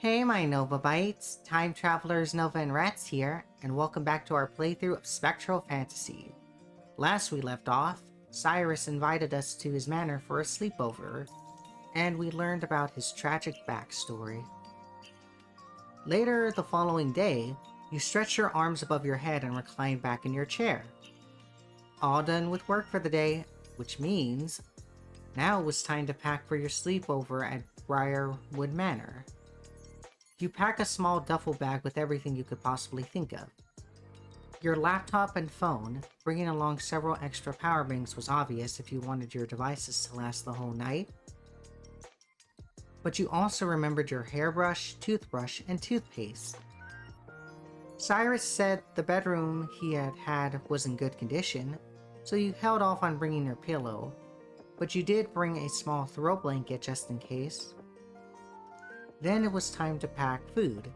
Hey my Nova Bites, Time Travelers Nova and Rats here, and welcome back to our playthrough of Spectral Phantasy. Last we left off, Cyrus invited us to his manor for a sleepover, and we learned about his tragic backstory. Later the following day, you stretch your arms above your head and recline back in your chair. All done with work for the day, which means now it was time to pack for your sleepover at Briarwood Manor. You pack a small duffel bag with everything you could possibly think of. Your laptop and phone, bringing along several extra power banks was obvious if you wanted your devices to last the whole night. But you also remembered your hairbrush, toothbrush, and toothpaste. Cyrus said the bedroom he had was in good condition, so you held off on bringing your pillow, but you did bring a small throw blanket just in case. Then it was time to pack food.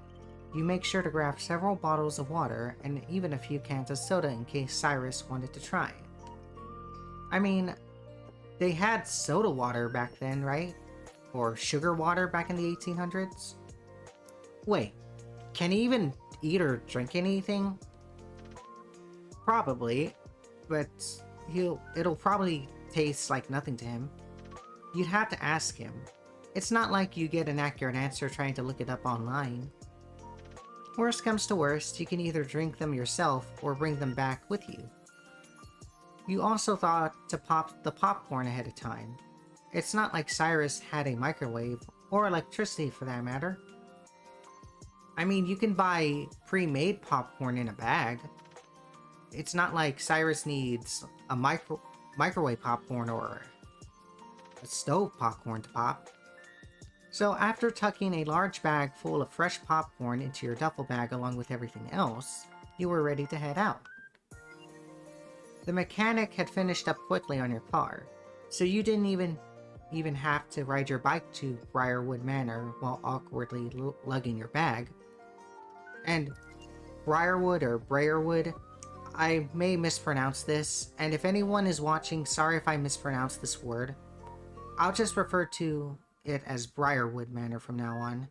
You make sure to grab several bottles of water and even a few cans of soda in case Cyrus wanted to try it. I mean, they had soda water back then, right? Or sugar water back in the 1800s? Wait, can he even eat or drink anything? Probably, but it'll probably taste like nothing to him. You'd have to ask him. It's not like you get an accurate answer trying to look it up online. Worst comes to worst, you can either drink them yourself or bring them back with you. You also thought to pop the popcorn ahead of time. It's not like Cyrus had a microwave, or electricity for that matter. I mean, you can buy pre-made popcorn in a bag. It's not like Cyrus needs a microwave popcorn or a stove popcorn to pop. So after tucking a large bag full of fresh popcorn into your duffel bag along with everything else, you were ready to head out. The mechanic had finished up quickly on your car, so you didn't even have to ride your bike to Briarwood Manor while awkwardly lugging your bag. And Briarwood or Briarwood, I may mispronounce this, and if anyone is watching, sorry if I mispronounce this word. I'll just refer to it as Briarwood Manor from now on.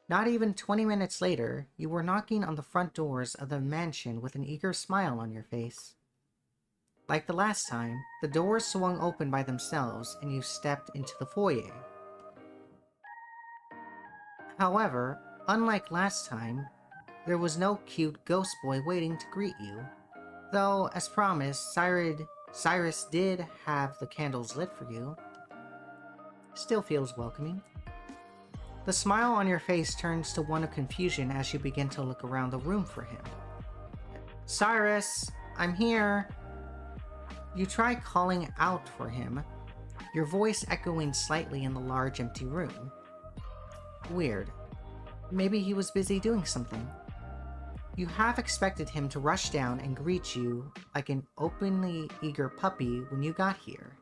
Not even 20 minutes later, you were knocking on the front doors of the mansion with an eager smile on your face. Like the last time, the doors swung open by themselves and you stepped into the foyer. However, unlike last time, there was no cute ghost boy waiting to greet you. Though, as promised, Cyrus did have the candles lit for you. Still feels welcoming. The smile on your face turns to one of confusion as you begin to look around the room for him. Cyrus, I'm here. You try calling out for him, your voice echoing slightly in the large empty room. Weird. Maybe he was busy doing something. You half expected him to rush down and greet you like an openly eager puppy when you got here.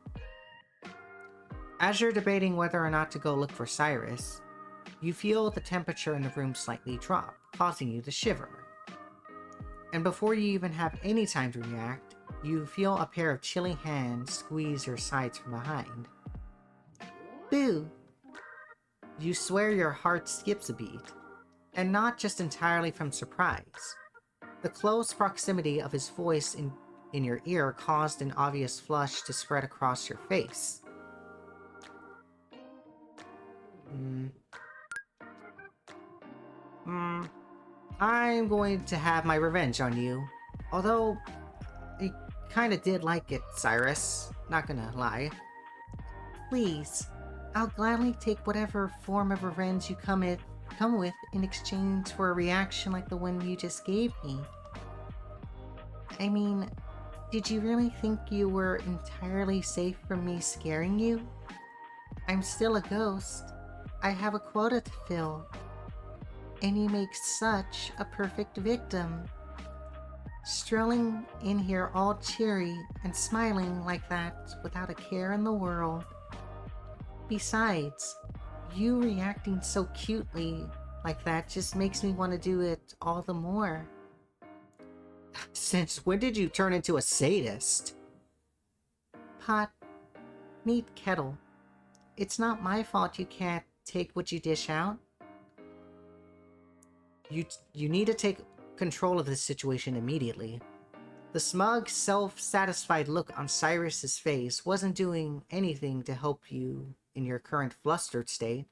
As you're debating whether or not to go look for Cyrus, you feel the temperature in the room slightly drop, causing you to shiver. And before you even have any time to react, you feel a pair of chilling hands squeeze your sides from behind. Boo! You swear your heart skips a beat. And not just entirely from surprise. The close proximity of his voice in your ear caused an obvious flush to spread across your face. I'm going to have my revenge on you. Although, I kinda did like it, Cyrus. Not gonna lie. Please, I'll gladly take whatever form of revenge you come with in exchange for a reaction like the one you just gave me. I mean, did you really think you were entirely safe from me scaring you? I'm still a ghost. I have a quota to fill. And you make such a perfect victim. Strolling in here all cheery and smiling like that without a care in the world. Besides, you reacting so cutely like that just makes me want to do it all the more. Since when did you turn into a sadist? Pot, meet kettle. It's not my fault you can't take what you dish out. You need to take control of this situation immediately. The smug, self-satisfied look on Cyrus's face wasn't doing anything to help you in your current flustered state.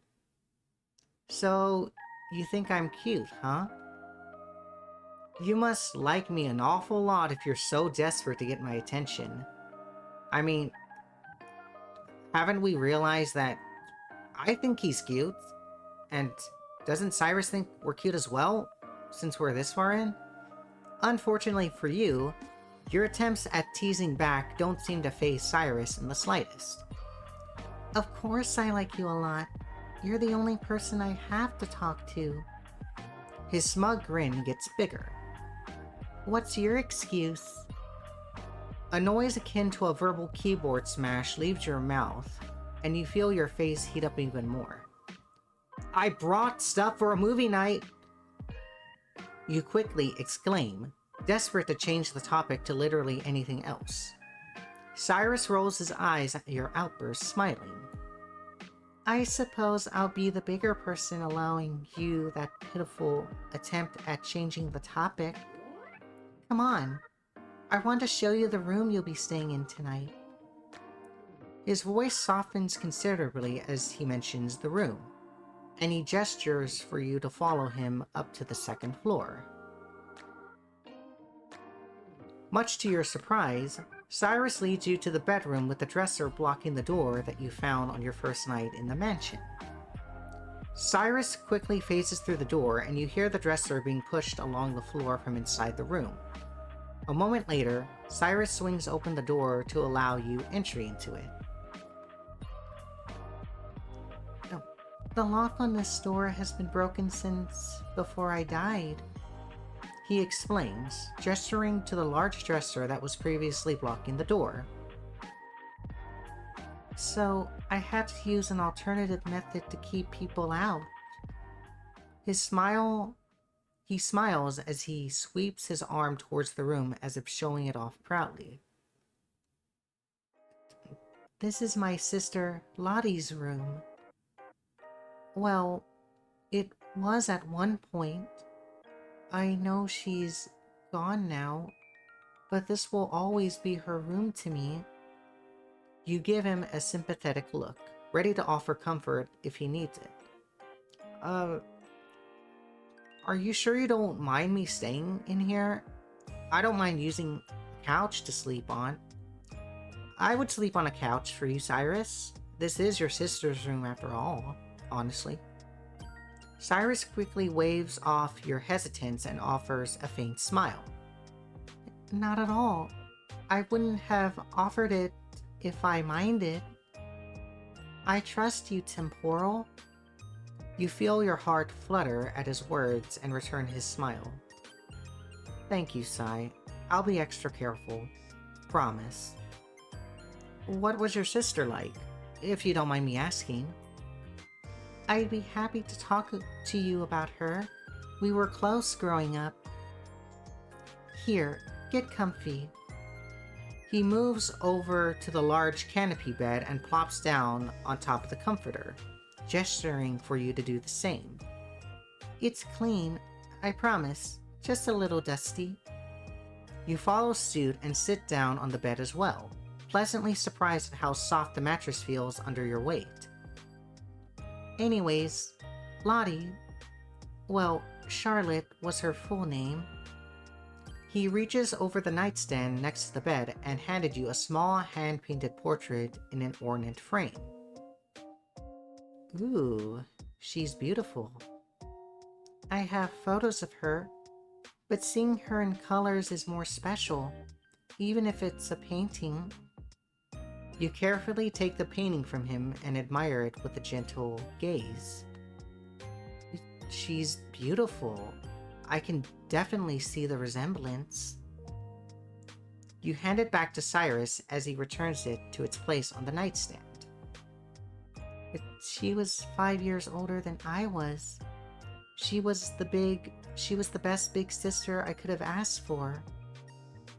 So, you think I'm cute, huh? You must like me an awful lot if you're so desperate to get my attention. I mean, haven't we realized that I think he's cute? And doesn't Cyrus think we're cute as well, since we're this far in? Unfortunately for you, your attempts at teasing back don't seem to faze Cyrus in the slightest. Of course I like you a lot. You're the only person I have to talk to. His smug grin gets bigger. What's your excuse? A noise akin to a verbal keyboard smash leaves your mouth, and you feel your face heat up even more. I brought stuff for a movie night! You quickly exclaim, desperate to change the topic to literally anything else. Cyrus rolls his eyes at your outburst, smiling. I suppose I'll be the bigger person allowing you that pitiful attempt at changing the topic. Come on, I want to show you the room you'll be staying in tonight. His voice softens considerably as he mentions the room, and he gestures for you to follow him up to the second floor. Much to your surprise, Cyrus leads you to the bedroom with the dresser blocking the door that you found on your first night in the mansion. Cyrus quickly phases through the door and you hear the dresser being pushed along the floor from inside the room. A moment later, Cyrus swings open the door to allow you entry into it. The lock on this door has been broken since before I died, he explains, gesturing to the large dresser that was previously blocking the door. So, I had to use an alternative method to keep people out. He smiles as he sweeps his arm towards the room as if showing it off proudly. This is my sister Lottie's room. Well, it was at one point. I know she's gone now, but this will always be her room to me. You give him a sympathetic look, ready to offer comfort if he needs it. Are you sure you don't mind me staying in here? I don't mind using a couch to sleep on. I would sleep on a couch for you, Cyrus. This is your sister's room after all, honestly. Cyrus quickly waves off your hesitance and offers a faint smile. Not at all. I wouldn't have offered it if I minded. I trust you, Temporal. You feel your heart flutter at his words and return his smile. Thank you, Cy. I'll be extra careful. Promise. What was your sister like, if you don't mind me asking? I'd be happy to talk to you about her. We were close growing up. Here, get comfy. He moves over to the large canopy bed and plops down on top of the comforter, gesturing for you to do the same. It's clean, I promise, just a little dusty. You follow suit and sit down on the bed as well, pleasantly surprised at how soft the mattress feels under your weight. Anyways, Lottie, well, Charlotte was her full name. He reaches over the nightstand next to the bed and handed you a small hand-painted portrait in an ornate frame. Ooh, she's beautiful. I have photos of her, but seeing her in colors is more special, even if it's a painting. You carefully take the painting from him and admire it with a gentle gaze. She's beautiful. I can definitely see the resemblance. You hand it back to Cyrus as he returns it to its place on the nightstand. She was 5 years older than I was. She was the best big sister I could have asked for.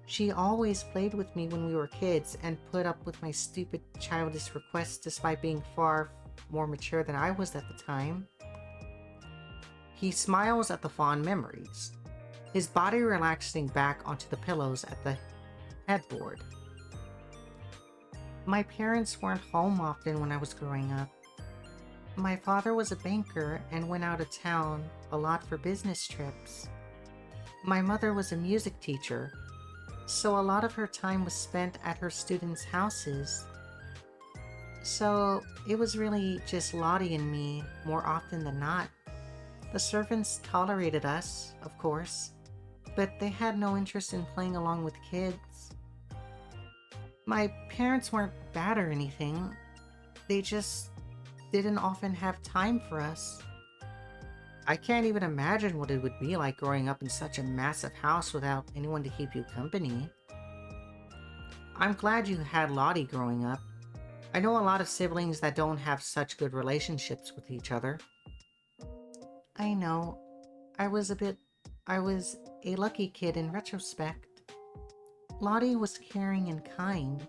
She always played with me when we were kids and put up with my stupid childish requests despite being far more mature than I was at the time. He smiles at the fond memories, his body relaxing back onto the pillows at the headboard. My parents weren't home often when I was growing up. My father was a banker and went out of town a lot for business trips. My mother was a music teacher, so a lot of her time was spent at her students' houses. So it was really just Lottie and me more often than not. The servants tolerated us, of course, but they had no interest in playing along with kids. My parents weren't bad or anything. They just didn't often have time for us. I can't even imagine what it would be like growing up in such a massive house without anyone to keep you company. I'm glad you had Lottie growing up. I know a lot of siblings that don't have such good relationships with each other. I know. I was a lucky kid in retrospect. Lottie was caring and kind,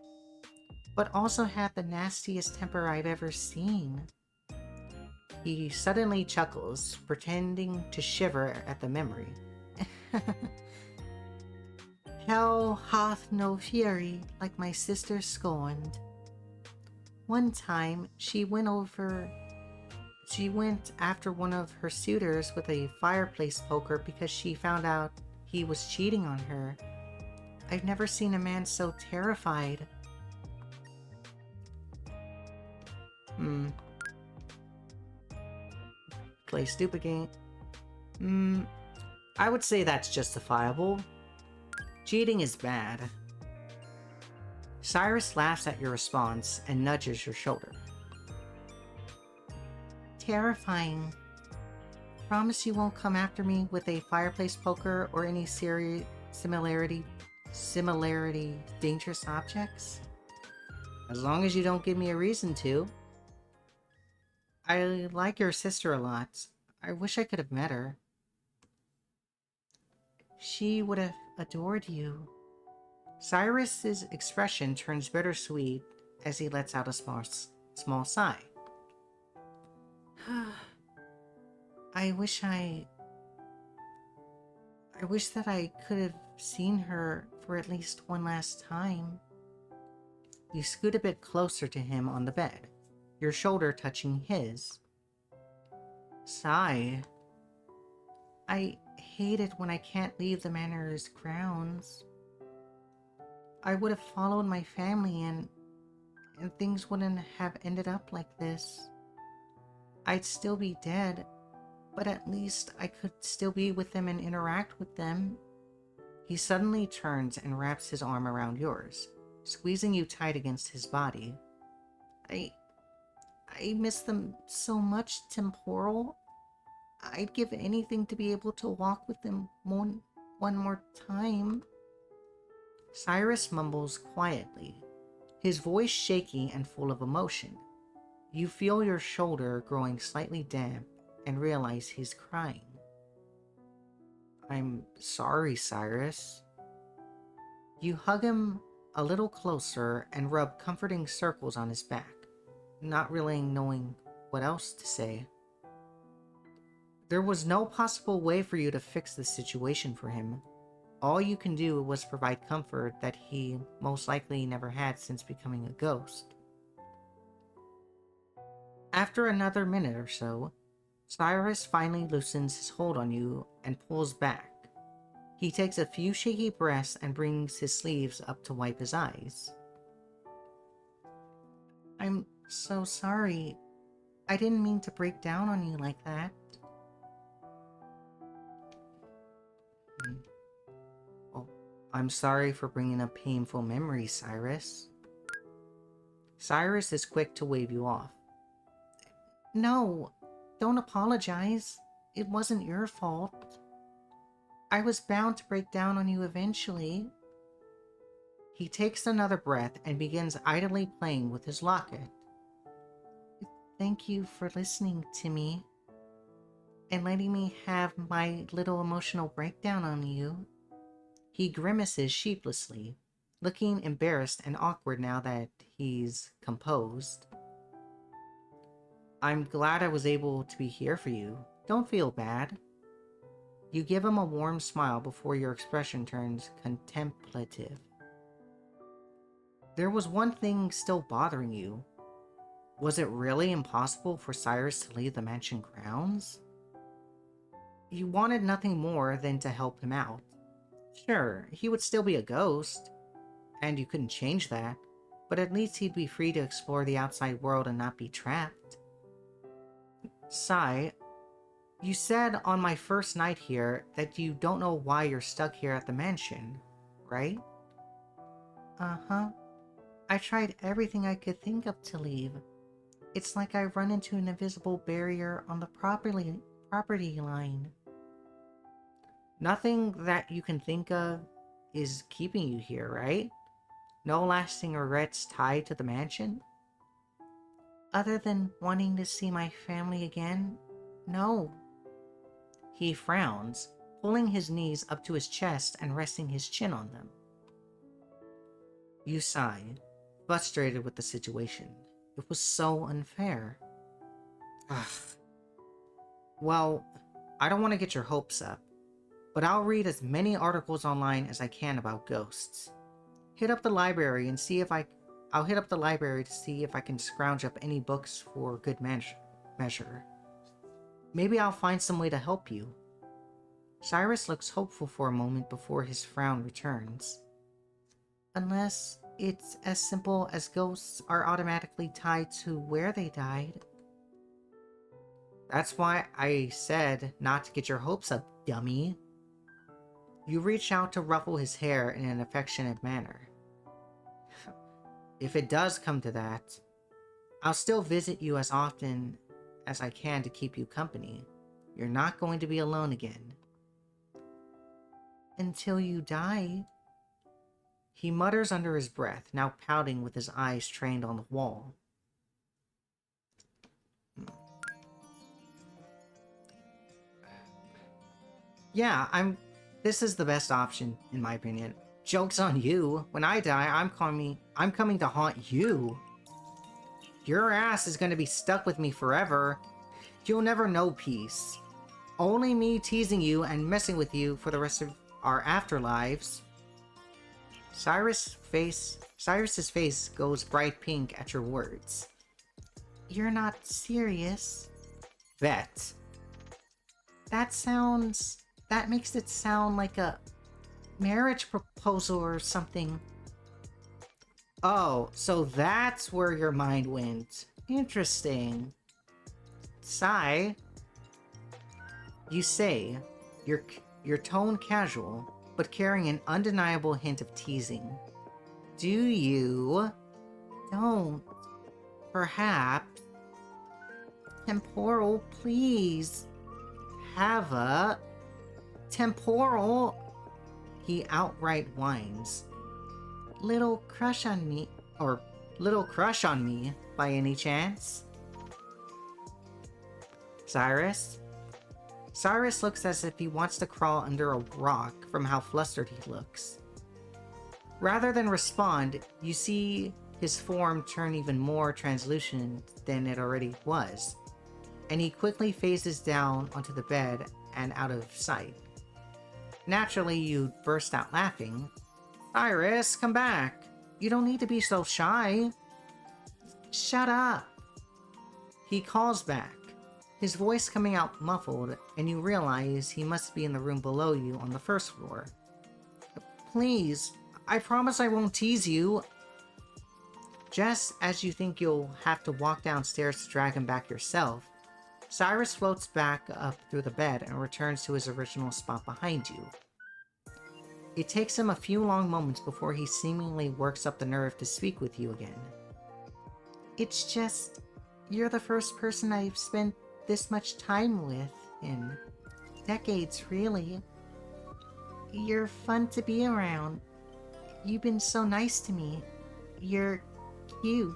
but also had the nastiest temper I've ever seen. He suddenly chuckles, pretending to shiver at the memory. Hell hath no fury like my sister scorned. One time, she went after one of her suitors with a fireplace poker because she found out he was cheating on her. I've never seen a man so terrified. Play stupid game. I would say that's justifiable. Cheating is bad. Cyrus laughs at your response and nudges your shoulder. Terrifying. Promise you won't come after me with a fireplace poker or any similarity dangerous objects? As long as you don't give me a reason to. I like your sister a lot. I wish I could have met her. She would have adored you. Cyrus's expression turns bittersweet as he lets out a small sigh. I wish that I could have seen her for at least one last time. You scoot a bit closer to him on the bed, your shoulder touching his. Sigh. I hate it when I can't leave the manor's grounds. I would have followed my family and things wouldn't have ended up like this. I'd still be dead, but at least I could still be with them and interact with them. He suddenly turns and wraps his arm around yours, squeezing you tight against his body. I miss them so much, Temporal. I'd give anything to be able to walk with them one more time. Cyrus mumbles quietly, his voice shaky and full of emotion. You feel your shoulder growing slightly damp and realize he's crying. I'm sorry, Cyrus. You hug him a little closer and rub comforting circles on his back, not really knowing what else to say. There was no possible way for you to fix the situation for him. All you can do was provide comfort that he most likely never had since becoming a ghost. After another minute or so, Cyrus finally loosens his hold on you and pulls back. He takes a few shaky breaths and brings his sleeves up to wipe his eyes. I'm so sorry. I didn't mean to break down on you like that. Oh, I'm sorry for bringing up painful memories, Cyrus. Cyrus is quick to wave you off. No, don't apologize. It wasn't your fault. I was bound to break down on you eventually. He takes another breath and begins idly playing with his locket. Thank you for listening to me and letting me have my little emotional breakdown on you. He grimaces sheepishly, looking embarrassed and awkward now that he's composed. I'm glad I was able to be here for you. Don't feel bad. You give him a warm smile before your expression turns contemplative. There was one thing still bothering you. Was it really impossible for Cyrus to leave the mansion grounds? You wanted nothing more than to help him out. Sure, he would still be a ghost, and you couldn't change that, but at least he'd be free to explore the outside world and not be trapped. Sai, you said on my first night here that you don't know why you're stuck here at the mansion, right? Uh-huh. I tried everything I could think of to leave. It's like I run into an invisible barrier on the property line. Nothing that you can think of is keeping you here, right? No lasting regrets tied to the mansion? Other than wanting to see my family again? No. He frowns, pulling his knees up to his chest and resting his chin on them. You sigh, frustrated with the situation. It was so unfair. Ugh. Well, I don't want to get your hopes up, but I'll read as many articles online as I can about ghosts. I'll hit up the library to see if I can scrounge up any books for good measure. Maybe I'll find some way to help you. Cyrus looks hopeful for a moment before his frown returns. Unless it's as simple as ghosts are automatically tied to where they died. That's why I said not to get your hopes up, dummy. You reach out to ruffle his hair in an affectionate manner. If it does come to that, I'll still visit you as often as I can to keep you company. You're not going to be alone again. Until you die. He mutters under his breath, now pouting with his eyes trained on the wall. Yeah, this is the best option, in my opinion. Joke's on you. When I die, I'm coming to haunt you. Your ass is going to be stuck with me forever. You'll never know peace. Only me teasing you and messing with you for the rest of our afterlives. Cyrus's face goes bright pink at your words. You're not serious? Bet. That makes it sound like a marriage proposal or something. Oh, so that's where your mind went. Interesting. Sai, you say, your tone casual, but carrying an undeniable hint of teasing. Do you? Don't. Perhaps. Temporal, please. Have a... Temporal. He outright whines. Little crush on me by any chance? Cyrus? Cyrus looks as if he wants to crawl under a rock from how flustered he looks. Rather than respond, you see his form turn even more translucent than it already was, and he quickly phases down onto the bed and out of sight. Naturally, you burst out laughing. Cyrus, come back! You don't need to be so shy. Shut up! He calls back, his voice coming out muffled, and you realize he must be in the room below you on the first floor. Please, I promise I won't tease you. Just as you think you'll have to walk downstairs to drag him back yourself, Cyrus floats back up through the bed and returns to his original spot behind you. It takes him a few long moments before he seemingly works up the nerve to speak with you again. It's just, you're the first person I've spent this much time with in decades, really. You're fun to be around. You've been so nice to me. You're cute.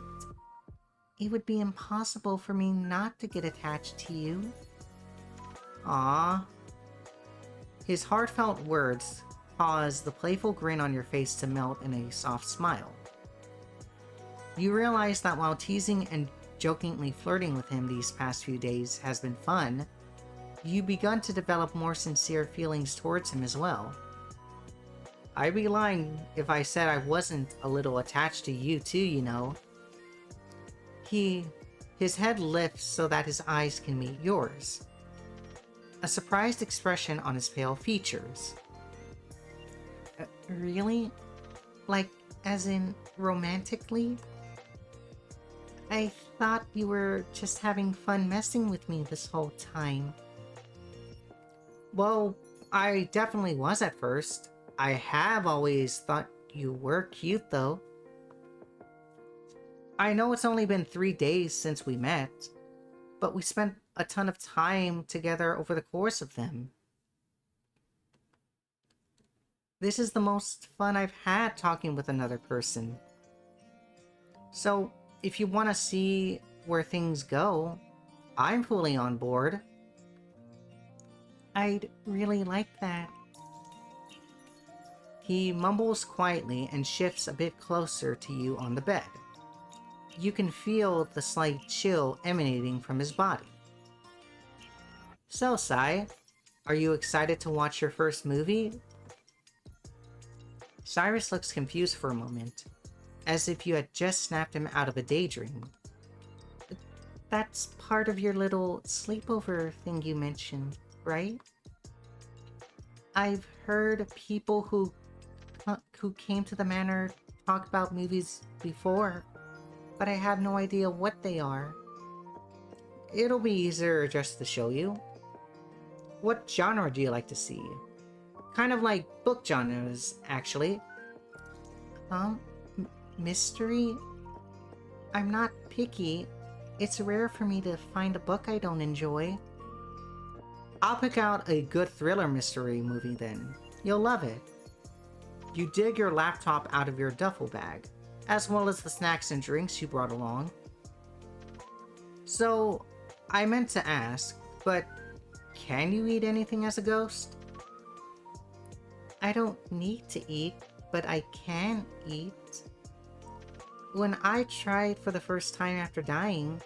It would be impossible for me not to get attached to you. Ah. His heartfelt words cause the playful grin on your face to melt in a soft smile. You realize that while teasing and jokingly flirting with him these past few days has been fun, you've begun to develop more sincere feelings towards him as well. I'd be lying if I said I wasn't a little attached to you too, you know. His head lifts so that his eyes can meet yours. A surprised expression on his pale features. Really? Like, as in romantically? I thought you were just having fun messing with me this whole time. Well, I definitely was at first. I have always thought you were cute, though. I know it's only been 3 days since we met, but we spent a ton of time together over the course of them. This is the most fun I've had talking with another person. So, if you want to see where things go, I'm fully on board. I'd really like that. He mumbles quietly and shifts a bit closer to you on the bed. You can feel the slight chill emanating from his body. So, Sai, are you excited to watch your first movie? Cyrus looks confused for a moment, as if you had just snapped him out of a daydream. That's part of your little sleepover thing you mentioned, right? I've heard people who came to the manor talk about movies before, but I have no idea what they are. It'll be easier just to show you. What genre do you like to see? Kind of like book genres, actually. Mystery? I'm not picky. It's rare for me to find a book I don't enjoy. I'll pick out a good thriller mystery movie then. You'll love it. You dig your laptop out of your duffel bag, as well as the snacks and drinks you brought along. So, I meant to ask, but can you eat anything as a ghost? I don't need to eat, but I can eat. When I tried for the first time after dying,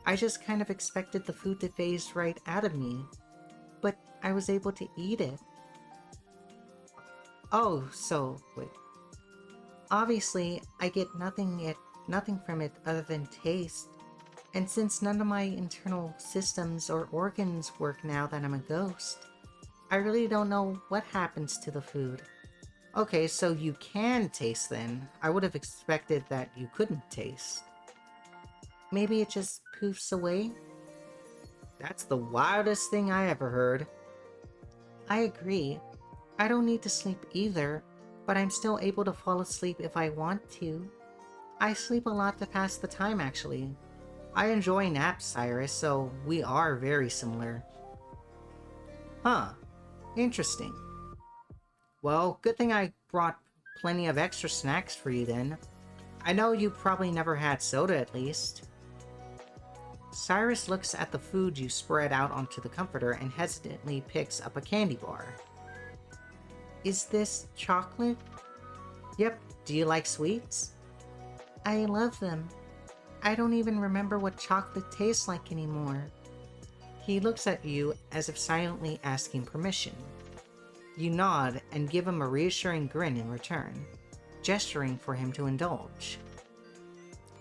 I just kind of expected the food to phase right out of me, but I was able to eat it. Oh, so, wait. Obviously, I get nothing from it other than taste, and since none of my internal systems or organs work now that I'm a ghost, I really don't know what happens to the food. Okay, so you can taste then. I would have expected that you couldn't taste. Maybe it just poofs away? That's the wildest thing I ever heard. I agree. I don't need to sleep either, but I'm still able to fall asleep if I want to. I sleep a lot to pass the time, actually. I enjoy naps, Cyrus, so we are very similar. Huh. Interesting. Well, good thing I brought plenty of extra snacks for you then. I know you probably never had soda at least. Cyrus looks at the food you spread out onto the comforter and hesitantly picks up a candy bar. Is this chocolate? Yep. Do you like sweets? I love them. I don't even remember what chocolate tastes like anymore. He looks at you as if silently asking permission. You nod and give him a reassuring grin in return, gesturing for him to indulge.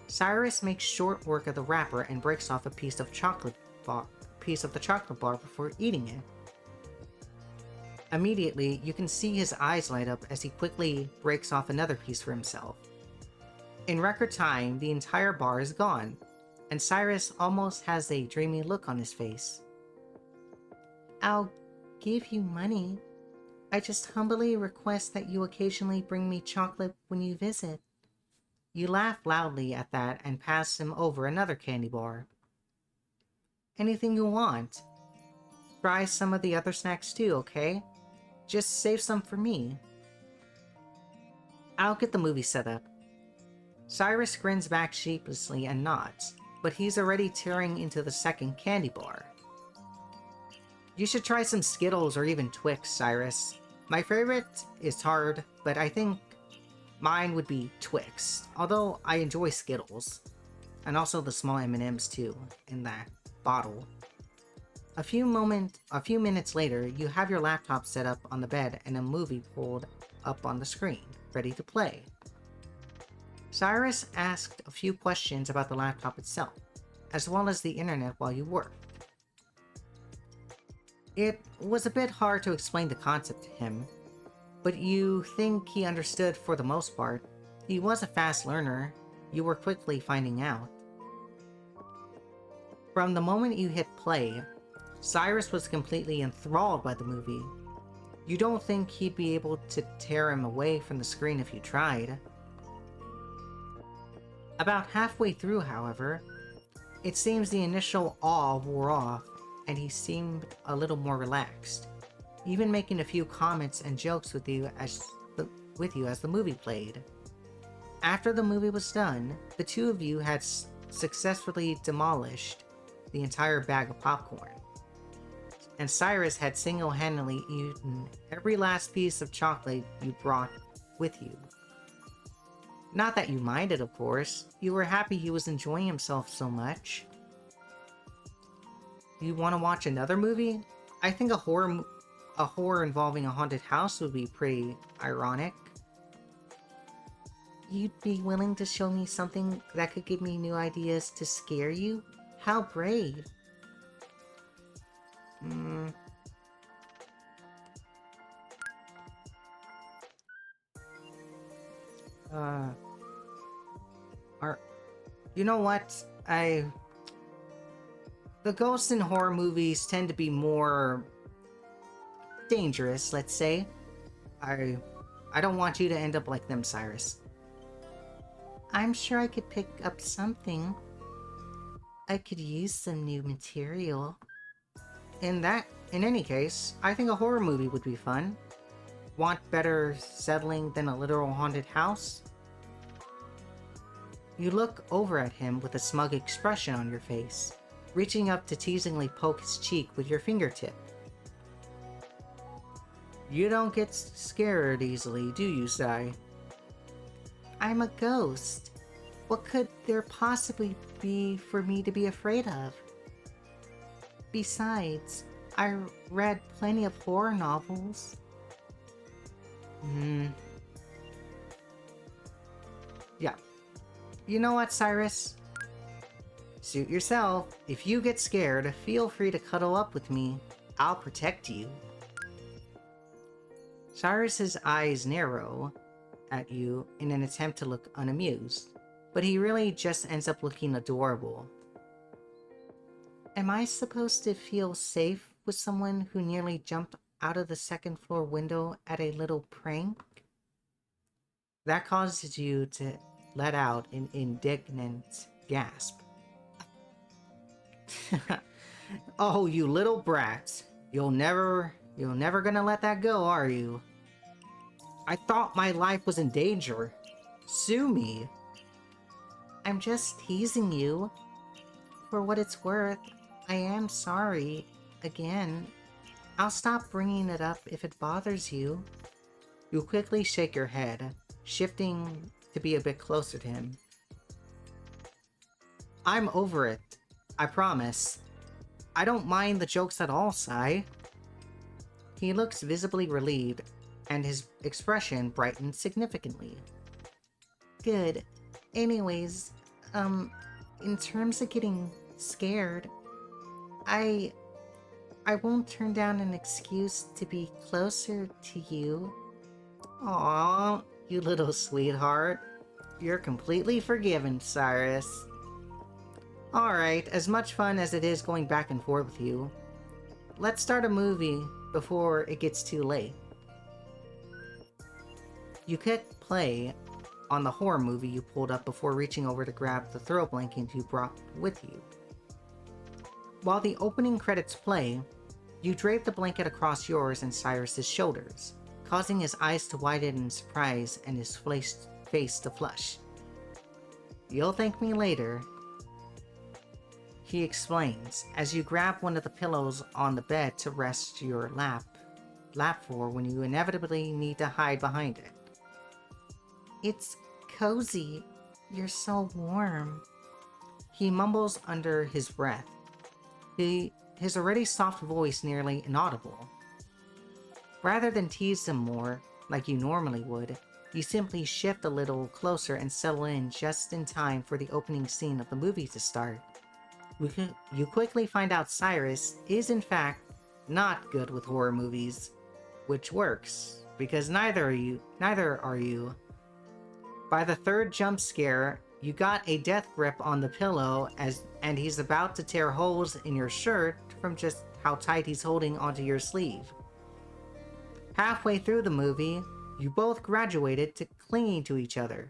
Cyrus makes short work of the wrapper and breaks off a piece of the chocolate bar before eating it. Immediately, you can see his eyes light up as he quickly breaks off another piece for himself. In record time, the entire bar is gone, and Cyrus almost has a dreamy look on his face. I'll give you money. I just humbly request that you occasionally bring me chocolate when you visit. You laugh loudly at that and pass him over another candy bar. Anything you want. Try some of the other snacks too, okay? Just save some for me. I'll get the movie set up. Cyrus grins back sheepishly and nods, but he's already tearing into the second candy bar. You should try some Skittles or even Twix, Cyrus. My favorite is hard, but I think mine would be Twix, although I enjoy Skittles. And also the small M&Ms too, in that bottle. A few minutes later, you have your laptop set up on the bed and a movie pulled up on the screen, ready to play. Cyrus asked a few questions about the laptop itself, as well as the internet while you worked. It was a bit hard to explain the concept to him, but you think he understood for the most part. He was a fast learner, you were quickly finding out. From the moment you hit play, Cyrus was completely enthralled by the movie. You don't think he'd be able to tear him away from the screen if you tried. About halfway through, however, it seems the initial awe wore off, and he seemed a little more relaxed, even making a few comments and jokes with you as the movie played. After the movie was done, the two of you had successfully demolished the entire bag of popcorn, and Cyrus had single-handedly eaten every last piece of chocolate you brought with you. Not that you minded, of course. You were happy he was enjoying himself so much. You want to watch another movie? I think a horror involving a haunted house would be pretty ironic. You'd be willing to show me something that could give me new ideas to scare you? How brave. You know what? The ghosts in horror movies tend to be more dangerous, let's say. I don't want you to end up like them, Cyrus. I'm sure I could pick up something. I could use some new material. In any case, I think a horror movie would be fun. Want better settling than a literal haunted house? You look over at him with a smug expression on your face, reaching up to teasingly poke his cheek with your fingertip. You don't get scared easily, do you, Sai? I'm a ghost. What could there possibly be for me to be afraid of? Besides, I read plenty of horror novels. Yeah. You know what, Cyrus? Suit yourself. If you get scared, feel free to cuddle up with me. I'll protect you. Cyrus's eyes narrow at you in an attempt to look unamused, but he really just ends up looking adorable. Am I supposed to feel safe with someone who nearly jumped out of the second floor window at a little prank? That causes you to let out an indignant gasp. Oh, you little brat. You're never gonna let that go, are you? I thought my life was in danger. Sue me. I'm just teasing you. For what it's worth, I am sorry. Again. I'll stop bringing it up if it bothers you. You quickly shake your head, shifting to be a bit closer to him. I'm over it. I promise. I don't mind the jokes at all, Sai. He looks visibly relieved, and his expression brightened significantly. Good. Anyways, in terms of getting scared, I won't turn down an excuse to be closer to you. Aww, you little sweetheart. You're completely forgiven, Cyrus. Alright, as much fun as it is going back and forth with you, let's start a movie before it gets too late. You click play on the horror movie you pulled up before reaching over to grab the throw blanket you brought with you. While the opening credits play, you drape the blanket across yours and Cyrus's shoulders, causing his eyes to widen in surprise and his face to flush. You'll thank me later, he explains, as you grab one of the pillows on the bed to rest your lap lap for when you inevitably need to hide behind it. It's cozy. You're so warm. He mumbles under his breath, his already soft voice nearly inaudible. Rather than tease him more, like you normally would, you simply shift a little closer and settle in just in time for the opening scene of the movie to start. You quickly find out Cyrus is in fact not good with horror movies, which works, because neither are you. By the third jump scare, you got a death grip on the pillow and he's about to tear holes in your shirt from just how tight he's holding onto your sleeve. Halfway through the movie, you both graduated to clinging to each other,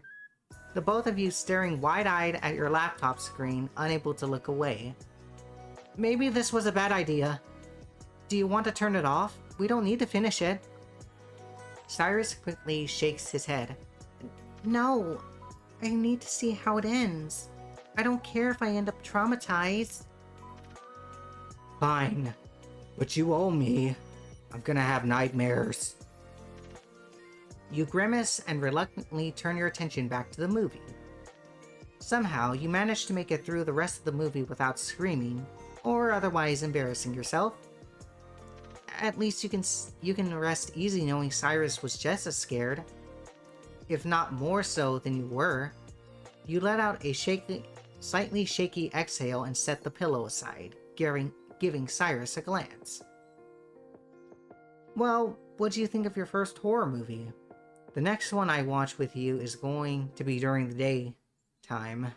the both of you staring wide-eyed at your laptop screen, unable to look away. Maybe this was a bad idea. Do you want to turn it off? We don't need to finish it. Cyrus quickly shakes his head. No, I need to see how it ends. I don't care if I end up traumatized. Fine, but you owe me. I'm gonna have nightmares. You grimace and reluctantly turn your attention back to the movie. Somehow, you manage to make it through the rest of the movie without screaming, or otherwise embarrassing yourself. At least you can rest easy knowing Cyrus was just as scared, if not more so than you were. You let out a slightly shaky exhale and set the pillow aside, giving Cyrus a glance. Well, what do you think of your first horror movie? The next one I watch with you is going to be during the daytime.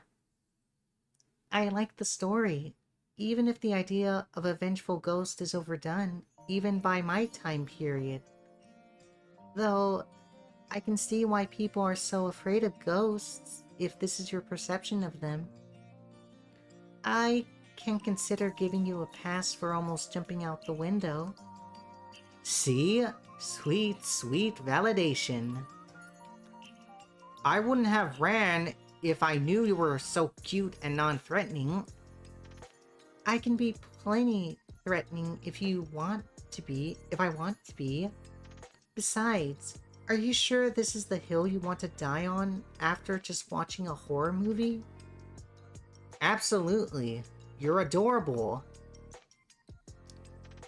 I like the story, even if the idea of a vengeful ghost is overdone, even by my time period. Though, I can see why people are so afraid of ghosts, if this is your perception of them. I can consider giving you a pass for almost jumping out the window. See? Sweet, sweet validation. I wouldn't have ran if I knew you were so cute and non-threatening. I can be plenty threatening if you want to be, if I want to be. Besides, are you sure this is the hill you want to die on after just watching a horror movie? Absolutely. You're adorable.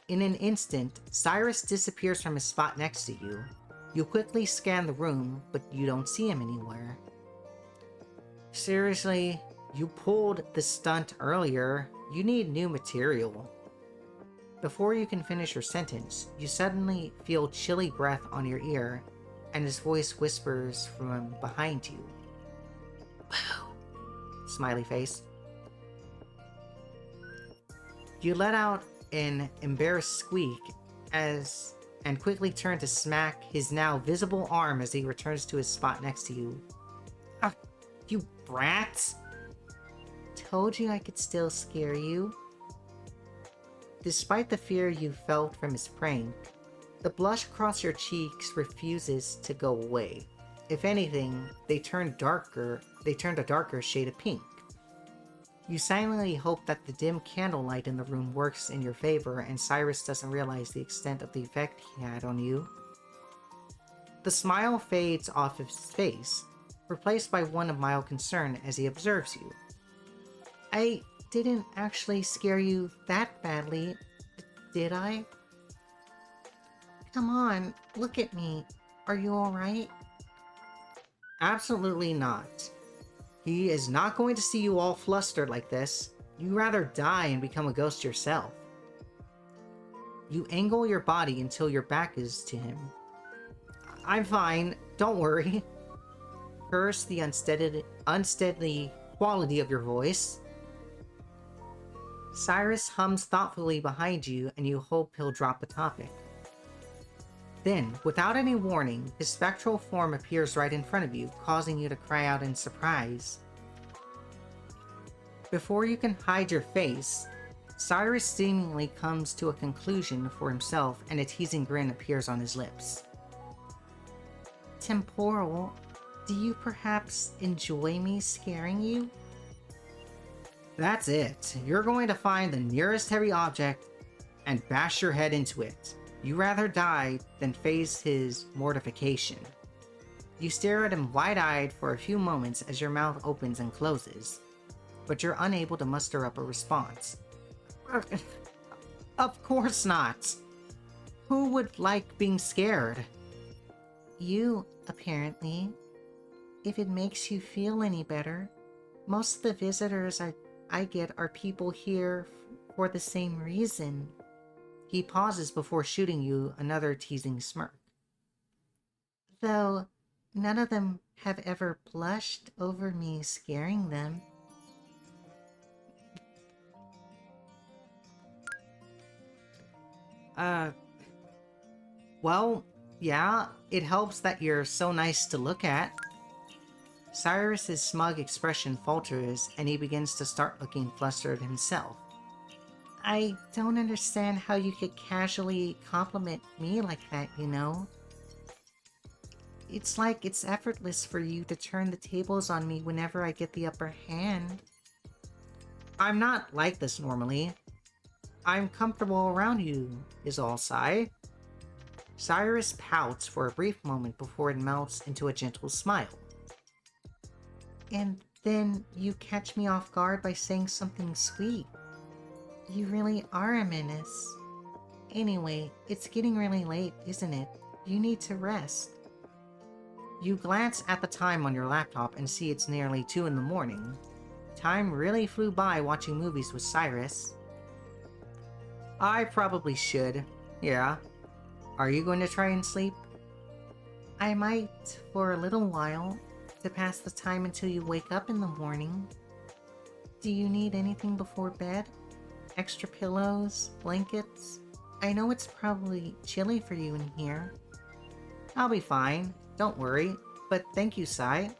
In an instant, Cyrus disappears from his spot next to you. You quickly scan the room, but you don't see him anywhere. Seriously, you pulled the stunt earlier. You need new material. Before you can finish your sentence, you suddenly feel chilly breath on your ear, and his voice whispers from behind you. Boo! Smiley face. You let out an embarrassed squeak and quickly turn to smack his now visible arm as he returns to his spot next to you. Ah, you brats! Told you I could still scare you. Despite the fear you felt from his prank, the blush across your cheeks refuses to go away. If anything, they turned a darker shade of pink. You silently hope that the dim candlelight in the room works in your favor and Cyrus doesn't realize the extent of the effect he had on you. The smile fades off his face, replaced by one of mild concern as he observes you. I didn't actually scare you that badly, did I? Come on, look at me. Are you alright? Absolutely not. He is not going to see you all flustered like this. You'd rather die and become a ghost yourself. You angle your body until your back is to him. I'm fine, don't worry. Curse the unsteady quality of your voice. Cyrus hums thoughtfully behind you and you hope he'll drop the topic. Then, without any warning, his spectral form appears right in front of you, causing you to cry out in surprise. Before you can hide your face, Cyrus seemingly comes to a conclusion for himself and a teasing grin appears on his lips. Temporal, do you perhaps enjoy me scaring you? That's it. You're going to find the nearest heavy object and bash your head into it. You rather die than face his mortification. You stare at him wide-eyed for a few moments as your mouth opens and closes, but you're unable to muster up a response. Of course not! Who would like being scared? You, apparently. If it makes you feel any better, most of the visitors I get are people here for the same reason. He pauses before shooting you another teasing smirk. Though none of them have ever blushed over me scaring them. Well, yeah, it helps that you're so nice to look at. Cyrus's smug expression falters and he begins to start looking flustered himself. I don't understand how you could casually compliment me like that, you know? It's like it's effortless for you to turn the tables on me whenever I get the upper hand. I'm not like this normally. I'm comfortable around you, is all, Sai. Cyrus pouts for a brief moment before it melts into a gentle smile. And then you catch me off guard by saying something sweet. You really are a menace. Anyway, it's getting really late, isn't it? You need to rest. You glance at the time on your laptop and see it's nearly 2 in the morning. Time really flew by watching movies with Cyrus. I probably should. Yeah. Are you going to try and sleep? I might, for a little while, to pass the time until you wake up in the morning. Do you need anything before bed? Extra pillows? Blankets? I know it's probably chilly for you in here. I'll be fine. Don't worry. But thank you, Sai.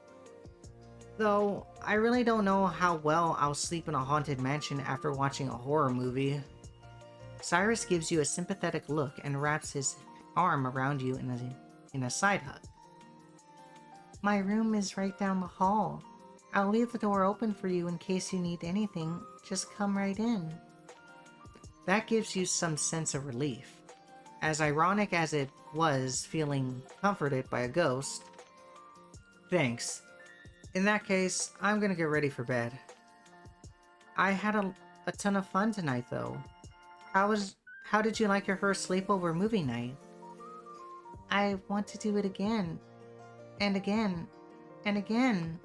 Though, I really don't know how well I'll sleep in a haunted mansion after watching a horror movie. Cyrus gives you a sympathetic look and wraps his arm around you in a side hug. My room is right down the hall. I'll leave the door open for you in case you need anything. Just come right in. That gives you some sense of relief. As ironic as it was feeling comforted by a ghost. Thanks. In that case, I'm gonna get ready for bed. I had a ton of fun tonight, though. How did you like your first sleepover movie night? I want to do it again. And again. And again.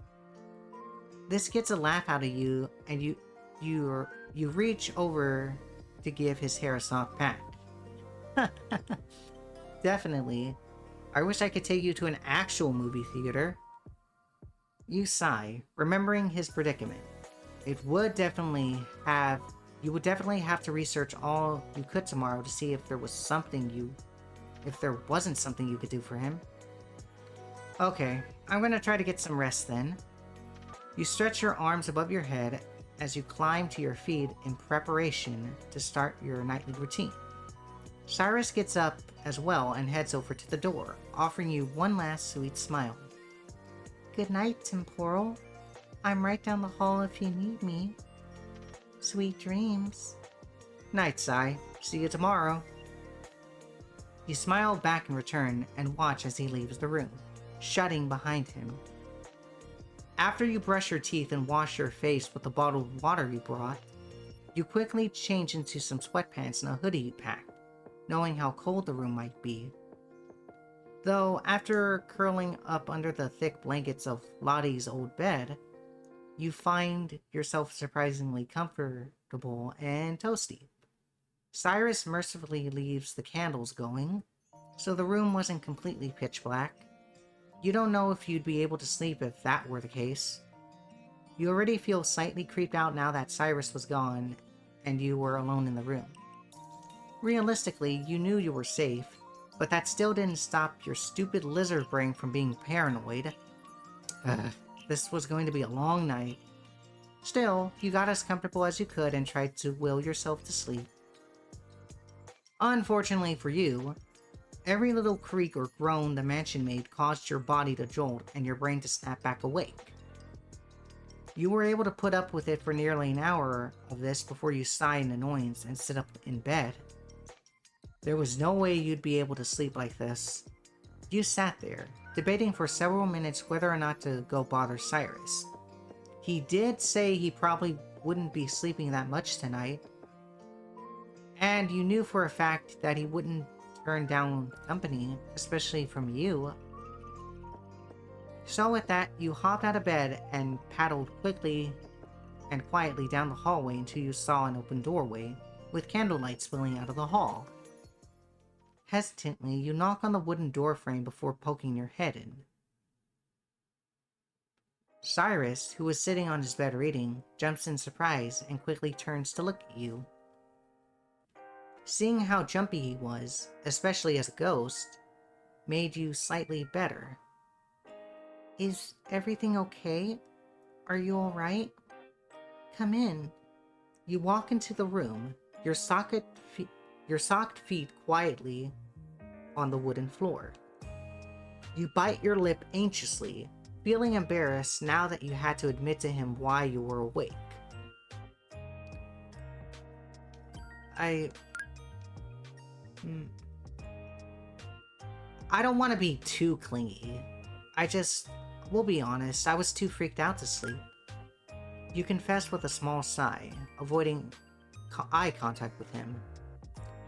This gets a laugh out of you, and you reach over to give his hair a soft pat. Definitely. I wish I could take you to an actual movie theater. You sigh, remembering his predicament. You would definitely have to research all you could tomorrow to see if there wasn't something you could do for him. Okay, I'm gonna try to get some rest then. You stretch your arms above your head as you climb to your feet in preparation to start your nightly routine. Cyrus gets up as well and heads over to the door, offering you one last sweet smile. Good night, Temporal. I'm right down the hall if you need me. Sweet dreams. Night, Sai. See you tomorrow. You smile back in return and watch as he leaves the room, shutting behind him. After you brush your teeth and wash your face with the bottled water you brought, you quickly change into some sweatpants and a hoodie you packed, knowing how cold the room might be. Though, after curling up under the thick blankets of Lottie's old bed, you find yourself surprisingly comfortable and toasty. Cyrus mercifully leaves the candles going, so the room wasn't completely pitch black. You don't know if you'd be able to sleep if that were the case. You already feel slightly creeped out now that Cyrus was gone and you were alone in the room. Realistically, you knew you were safe, but that still didn't stop your stupid lizard brain from being paranoid. This was going to be a long night. Still, you got as comfortable as you could and tried to will yourself to sleep. Unfortunately for you, every little creak or groan the mansion made caused your body to jolt and your brain to snap back awake. You were able to put up with it for nearly an hour of this before you sigh in annoyance and sit up in bed. There was no way you'd be able to sleep like this. You sat there, debating for several minutes whether or not to go bother Cyrus. He did say he probably wouldn't be sleeping that much tonight, and you knew for a fact that he wouldn't turn down company, especially from you. So with that, you hopped out of bed and paddled quickly and quietly down the hallway until you saw an open doorway, with candlelight spilling out of the hall. Hesitantly, you knock on the wooden doorframe before poking your head in. Cyrus, who was sitting on his bed reading, jumps in surprise and quickly turns to look at you. Seeing how jumpy he was, especially as a ghost, made you slightly better. Is everything okay? Are you alright? Come in. You walk into the room, your socked feet quietly on the wooden floor. You bite your lip anxiously, feeling embarrassed now that you had to admit to him why you were awake. I don't want to be too clingy. We'll be honest, I was too freaked out to sleep. You confess with a small sigh, avoiding eye contact with him.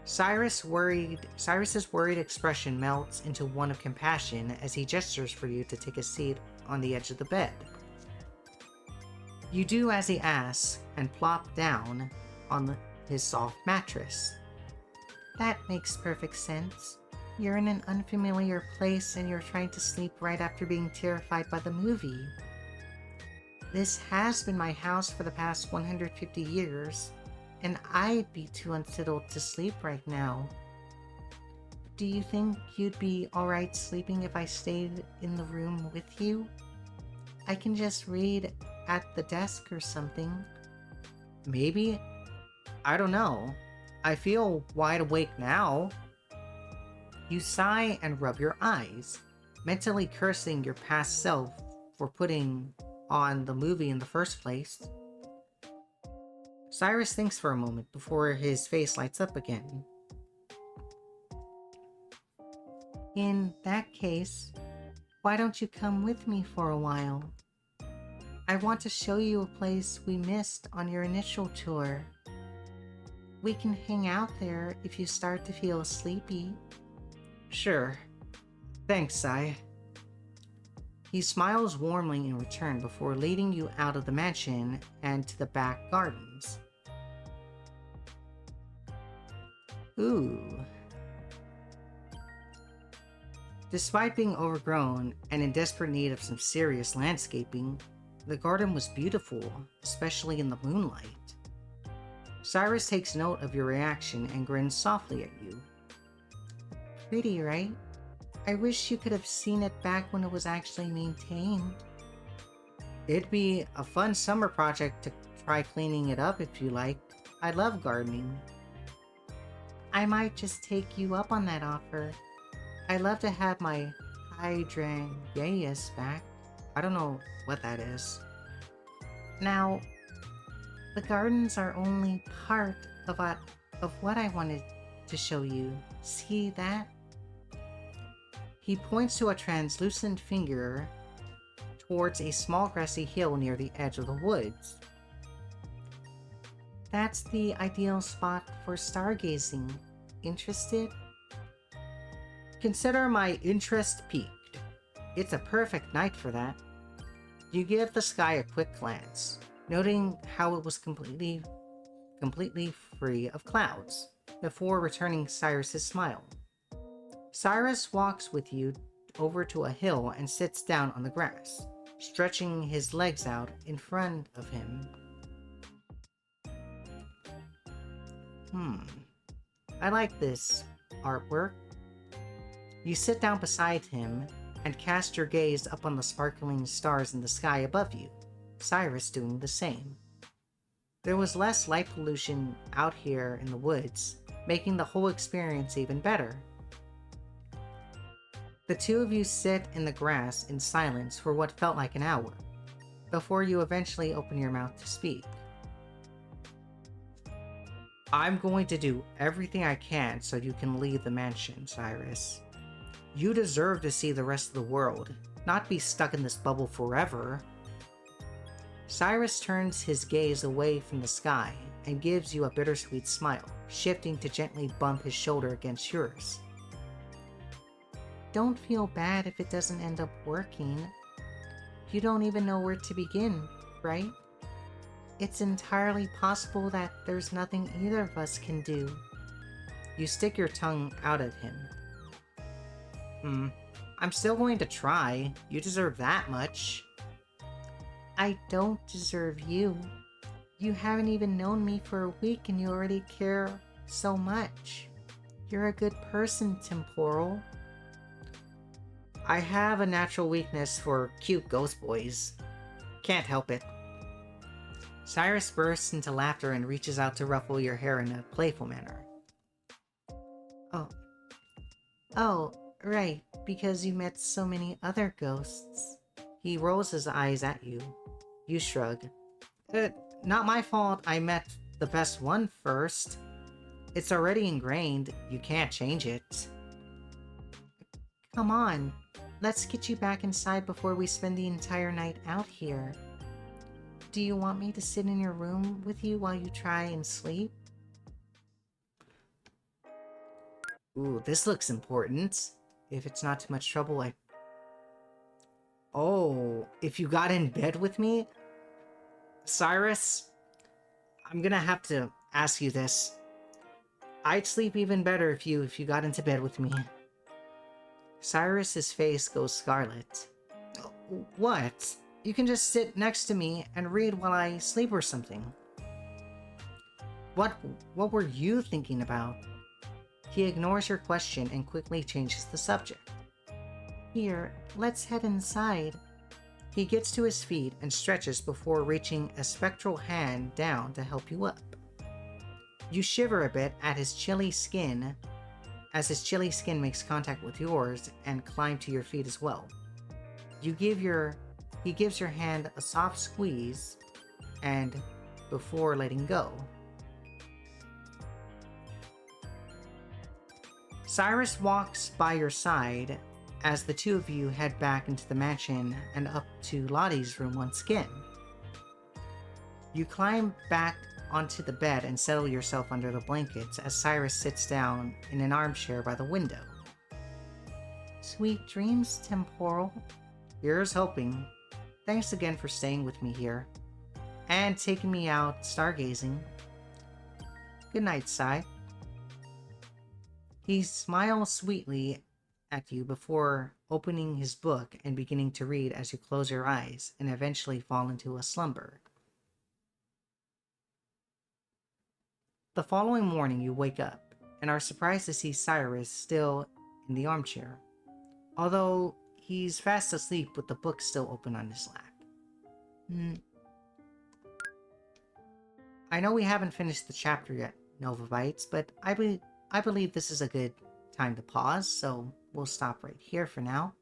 Cyrus's worried expression melts into one of compassion as he gestures for you to take a seat on the edge of the bed. You do as he asks and plop down on his soft mattress. That makes perfect sense. You're in an unfamiliar place and you're trying to sleep right after being terrified by the movie. This has been my house for the past 150 years, and I'd be too unsettled to sleep right now. Do you think you'd be alright sleeping if I stayed in the room with you? I can just read at the desk or something. Maybe? I don't know. I feel wide awake now. You sigh and rub your eyes, mentally cursing your past self for putting on the movie in the first place. Cyrus thinks for a moment before his face lights up again. In that case, why don't you come with me for a while? I want to show you a place we missed on your initial tour. We can hang out there if you start to feel sleepy. Sure. Thanks, Cy. He smiles warmly in return before leading you out of the mansion and to the back gardens. Ooh. Despite being overgrown and in desperate need of some serious landscaping, the garden was beautiful, especially in the moonlight. Cyrus takes note of your reaction and grins softly at you. Pretty, right? I wish you could have seen it back when it was actually maintained. It'd be a fun summer project to try cleaning it up if you like. I love gardening. I might just take you up on that offer. I'd love to have my hydrangeas back. I don't know what that is. Now, the gardens are only part of what I wanted to show you. See that? He points to a translucent finger towards a small grassy hill near the edge of the woods. That's the ideal spot for stargazing. Interested? Consider my interest piqued. It's a perfect night for that. You give the sky a quick glance, noting how it was completely free of clouds, before returning Cyrus's smile. Cyrus walks with you over to a hill and sits down on the grass, stretching his legs out in front of him. I like this artwork. You sit down beside him and cast your gaze up on the sparkling stars in the sky above you, Cyrus doing the same. There was less light pollution out here in the woods, making the whole experience even better. The two of you sit in the grass in silence for what felt like an hour, before you eventually open your mouth to speak. I'm going to do everything I can so you can leave the mansion, Cyrus. You deserve to see the rest of the world, not be stuck in this bubble forever. Cyrus turns his gaze away from the sky and gives you a bittersweet smile, shifting to gently bump his shoulder against yours. Don't feel bad if it doesn't end up working. You don't even know where to begin, right? It's entirely possible that there's nothing either of us can do. You stick your tongue out at him. I'm still going to try. You deserve that much. I don't deserve you. You haven't even known me for a week and you already care so much. You're a good person, Temporal. I have a natural weakness for cute ghost boys. Can't help it. Cyrus bursts into laughter and reaches out to ruffle your hair in a playful manner. Oh, right, because you met so many other ghosts. He rolls his eyes at you. You shrug. Not my fault I met the best one first. It's already ingrained, you can't change it. Come on, let's get you back inside before we spend the entire night out here. Do you want me to sit in your room with you while you try and sleep? Ooh, this looks important. If it's not too much trouble, Oh, if you got in bed with me? Cyrus, I'm gonna have to ask you this. I'd sleep even better if you got into bed with me. Cyrus's face goes scarlet. What? You can just sit next to me and read while I sleep or something. What were you thinking about? He ignores your question and quickly changes the subject. Here, let's head inside. He gets to his feet and stretches before reaching a spectral hand down to help you up. You shiver a bit at his chilly skin as his chilly skin makes contact with yours and climb to your feet as well. He gives your hand a soft squeeze and before letting go. Cyrus walks by your side as the two of you head back into the mansion and up to Lottie's room once again. You climb back onto the bed and settle yourself under the blankets as Cyrus sits down in an armchair by the window. Sweet dreams, Temporal. Here's hoping. Thanks again for staying with me here and taking me out stargazing. Good night, Cy. He smiles sweetly at you before opening his book and beginning to read as you close your eyes and eventually fall into a slumber. The following morning you wake up and are surprised to see Cyrus still in the armchair, although he's fast asleep with the book still open on his lap. I know we haven't finished the chapter yet, Novabytes, but I believe this is a good time to pause, so we'll stop right here for now.